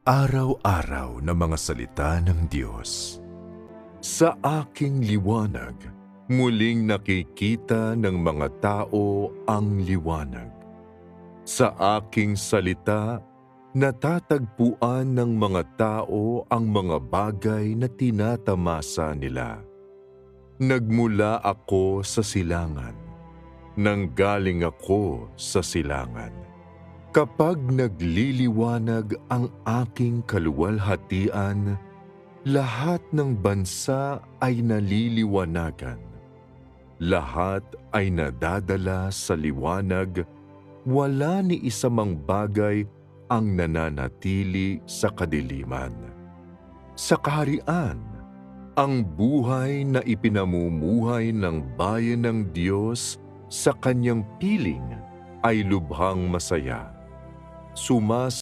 Araw-araw na mga salita ng Diyos. Sa aking liwanag, muling nakikita ng mga tao ang liwanag. Sa aking salita, natatagpuan ng mga tao ang mga bagay na tinatamasa nila. Nagmula ako sa silangan, nanggaling ako sa silangan. Kapag nagliliwanag ang aking kaluwalhatian, lahat ng bansa ay naliliwanagan. Lahat ay nadadala sa liwanag, wala ni isa mang bagay ang nananatili sa kadiliman. Sa kaharian, ang buhay na ipinamumuhay ng bayan ng Diyos sa kanyang piling ay lubhang masaya.